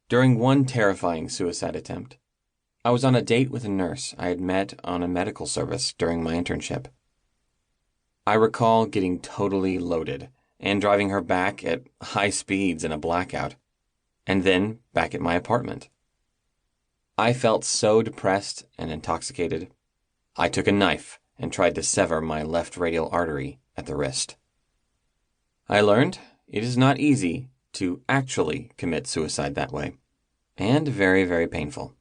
During one terrifying suicide attempt, I was on a date with a nurse I had met on a medical service during my internship. I recall getting totally loaded and driving her back at high speeds in a blackout, and then back at my apartment. I felt so depressed and intoxicated, I took a knife and tried to sever my left radial artery at the wrist. I learned it is not easy to actually commit suicide that way, and very, very painful.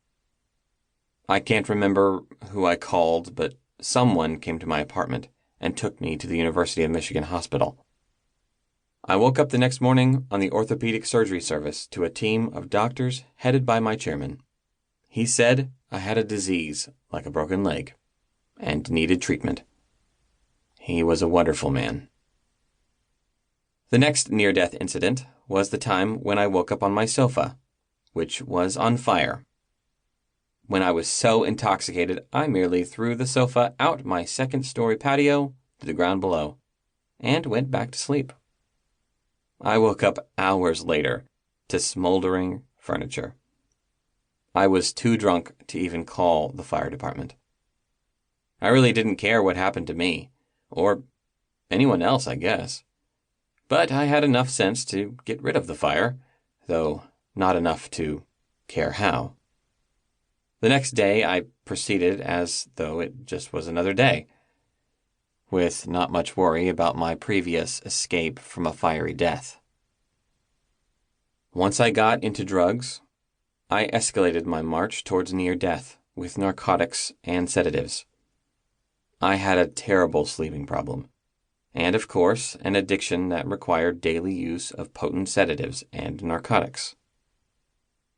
I can't remember who I called, but someone came to my apartment and took me to the University of Michigan hospital. I woke up the next morning on the orthopedic surgery service to a team of doctors headed by my chairman. He said I had a disease like a broken leg and needed treatment. He was a wonderful man. The next near-death incident was the time when I woke up on my sofa, which was on fire. When I was so intoxicated, I merely threw the sofa out my second-story patio to the ground below and went back to sleep. I woke up hours later to smoldering furniture. I was too drunk to even call the fire department. I really didn't care what happened to me, or anyone else, I guess. But I had enough sense to get rid of the fire, though not enough to care how. The next day, I proceeded as though it just was another day, with not much worry about my previous escape from a fiery death. Once I got into drugs, I escalated my march towards near death with narcotics and sedatives. I had a terrible sleeping problem, and of course, an addiction that required daily use of potent sedatives and narcotics.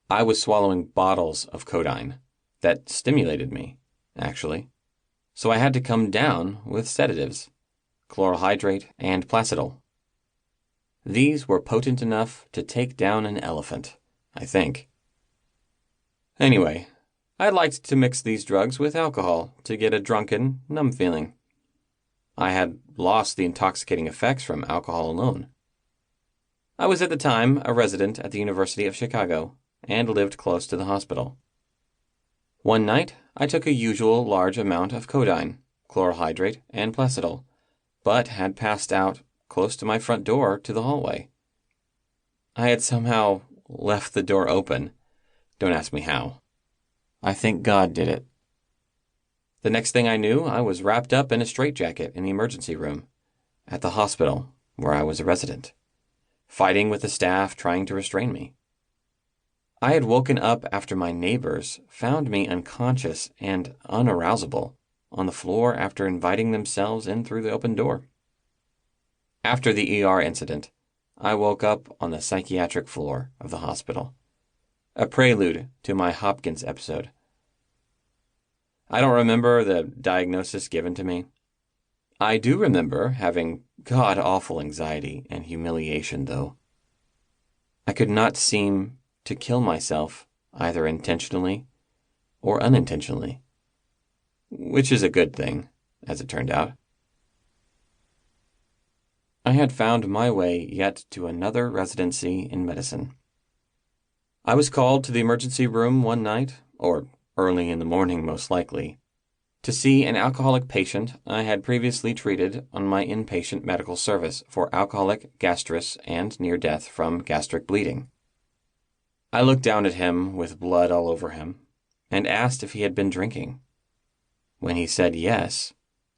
I was swallowing bottles of codeine that stimulated me, actually. So I had to come down with sedatives, chloral hydrate, and placidol. These were potent enough to take down an elephant, I think. Anyway, I liked to mix these drugs with alcohol to get a drunken, numb feeling. I had lost the intoxicating effects from alcohol alone. I was at the time a resident at the University of Chicago and lived close to the hospital. One night, I took a usual large amount of codeine, chloral hydrate, and placidol, but had passed out close to my front door to the hallway. I had somehow left the door open. Don't ask me how. I think God did it. The next thing I knew, I was wrapped up in a straitjacket in the emergency room at the hospital where I was a resident, fighting with the staff trying to restrain me. I had woken up after my neighbors found me unconscious and unarousable on the floor after inviting themselves in through the open door. After the ER incident, I woke up on the psychiatric floor of the hospital, a prelude to my Hopkins episode. I don't remember the diagnosis given to me. I do remember having god-awful anxiety and humiliation, though. I could not seem to kill myself, either intentionally or unintentionally, which is a good thing, as it turned out. I had found my way yet to another residency in medicine. I was called to the emergency room one night, or early in the morning most likely, to see an alcoholic patient I had previously treated on my inpatient medical service for alcoholic gastritis and near death from gastric bleeding. I looked down at him with blood all over him and asked if he had been drinking. When he said yes,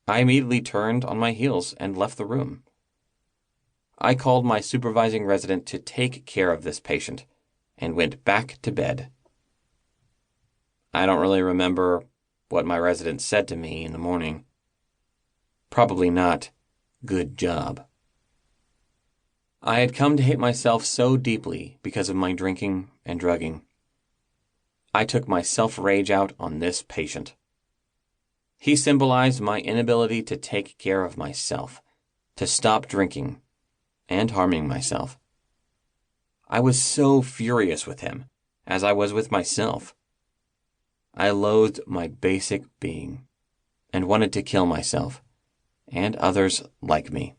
I immediately turned on my heels and left the room. I called my supervising resident to take care of this patient and went back to bed. I don't really remember what my resident said to me in the morning. Probably not, "Good job." I had come to hate myself so deeply because of my drinking and drugging. I took my self-rage out on this patient. He symbolized my inability to take care of myself, to stop drinking and harming myself. I was so furious with him, as I was with myself. I loathed my basic being and wanted to kill myself and others like me.